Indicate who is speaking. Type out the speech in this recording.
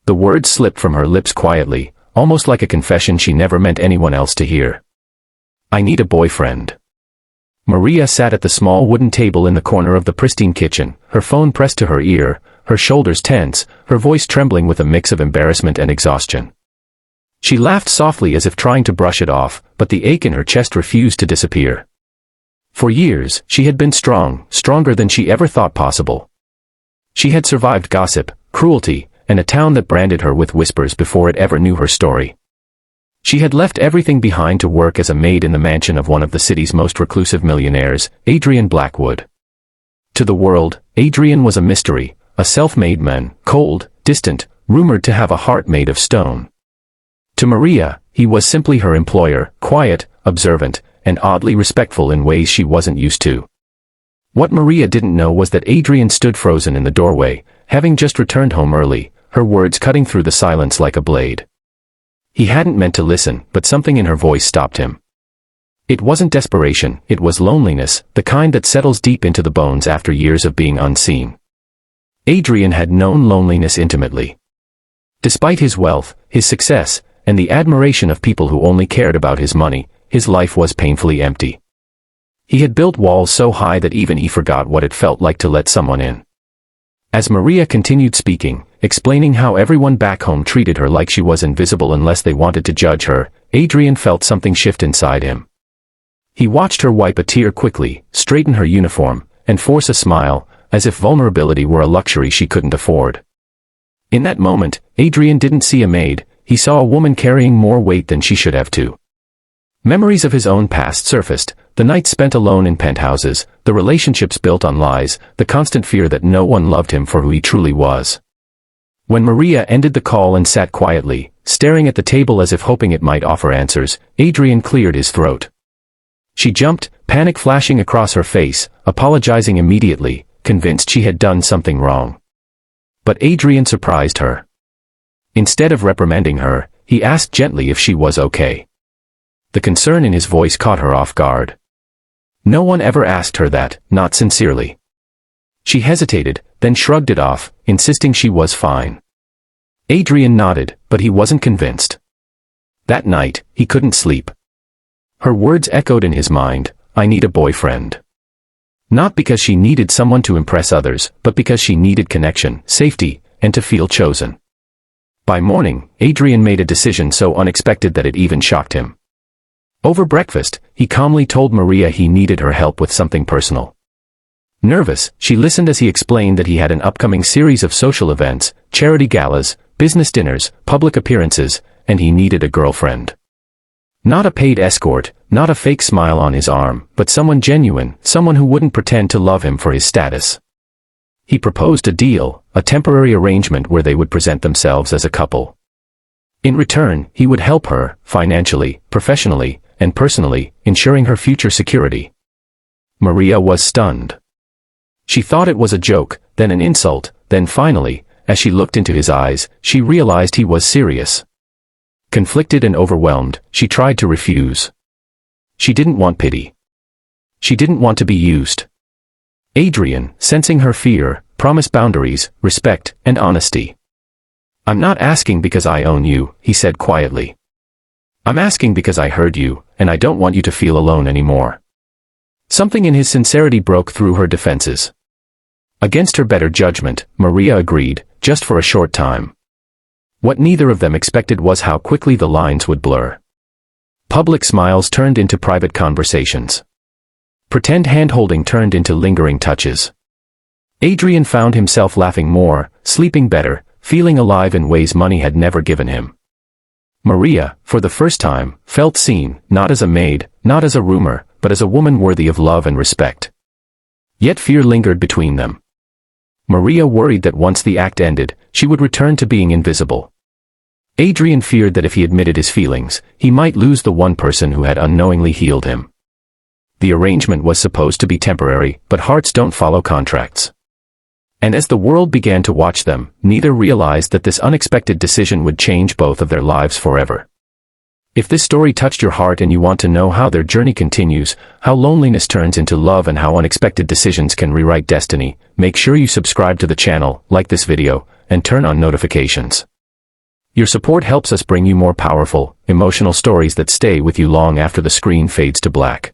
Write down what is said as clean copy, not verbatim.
Speaker 1: The words slipped from her lips quietly, almost like a confession she never meant anyone else to hear. I need a boyfriend. Maria sat at the small wooden table in the corner of the pristine kitchen, her phone pressed to her ear, her shoulders tense, her voice trembling with a mix of embarrassment and exhaustion. She laughed softly as if trying to brush it off, but the ache in her chest refused to disappear. For years, she had been strong, stronger than she ever thought possible. She had survived gossip, cruelty, and a town that branded her with whispers before it ever knew her story. She had left everything behind to work as a maid in the mansion of one of the city's most reclusive millionaires, Adrian Blackwood. To the world, Adrian was a mystery, a self-made man, cold, distant, rumored to have a heart made of stone. To Maria, he was simply her employer, quiet, observant, and oddly respectful in ways she wasn't used to. What Maria didn't know was that Adrian stood frozen in the doorway, having just returned home early, her words cutting through the silence like a blade. He hadn't meant to listen, but something in her voice stopped him. It wasn't desperation, it was loneliness, the kind that settles deep into the bones after years of being unseen. Adrian had known loneliness intimately. Despite his wealth, his success, and the admiration of people who only cared about his money, his life was painfully empty. He had built walls so high that even he forgot what it felt like to let someone in. As Maria continued speaking, explaining how everyone back home treated her like she was invisible unless they wanted to judge her, Adrian felt something shift inside him. He watched her wipe a tear quickly, straighten her uniform, and force a smile, as if vulnerability were a luxury she couldn't afford. In that moment, Adrian didn't see a maid, he saw a woman carrying more weight than she should have to. Memories of his own past surfaced, the nights spent alone in penthouses, the relationships built on lies, the constant fear that no one loved him for who he truly was. When Maria ended the call and sat quietly, staring at the table as if hoping it might offer answers, Adrian cleared his throat. She jumped, panic flashing across her face, apologizing immediately, convinced she had done something wrong. But Adrian surprised her. Instead of reprimanding her, he asked gently if she was okay. The concern in his voice caught her off guard. No one ever asked her that, not sincerely. She hesitated, then shrugged it off, insisting she was fine. Adrian nodded, but he wasn't convinced. That night, he couldn't sleep. Her words echoed in his mind, I need a boyfriend. Not because she needed someone to impress others, but because she needed connection, safety, and to feel chosen. By morning, Adrian made a decision so unexpected that it even shocked him. Over breakfast, he calmly told Maria he needed her help with something personal. Nervous, she listened as he explained that he had an upcoming series of social events, charity galas, business dinners, public appearances, and he needed a girlfriend. Not a paid escort, not a fake smile on his arm, but someone genuine, someone who wouldn't pretend to love him for his status. He proposed a deal, a temporary arrangement where they would present themselves as a couple. In return, he would help her, financially, professionally, and personally, ensuring her future security. Maria was stunned. She thought it was a joke, then an insult, then finally, as she looked into his eyes, she realized he was serious. Conflicted and overwhelmed, she tried to refuse. She didn't want pity. She didn't want to be used. Adrian, sensing her fear, promised boundaries, respect, and honesty. I'm not asking because I own you, he said quietly. I'm asking because I heard you, and I don't want you to feel alone anymore. Something in his sincerity broke through her defenses. Against her better judgment, Maria agreed, just for a short time. What neither of them expected was how quickly the lines would blur. Public smiles turned into private conversations. Pretend hand-holding turned into lingering touches. Adrian found himself laughing more, sleeping better, feeling alive in ways money had never given him. Maria, for the first time, felt seen, not as a maid, not as a rumor, but as a woman worthy of love and respect. Yet fear lingered between them. Maria worried that once the act ended, she would return to being invisible. Adrian feared that if he admitted his feelings, he might lose the one person who had unknowingly healed him. The arrangement was supposed to be temporary, but hearts don't follow contracts. And as the world began to watch them, neither realized that this unexpected decision would change both of their lives forever. If this story touched your heart and you want to know how their journey continues, how loneliness turns into love and how unexpected decisions can rewrite destiny, make sure you subscribe to the channel, like this video, and turn on notifications. Your support helps us bring you more powerful, emotional stories that stay with you long after the screen fades to black.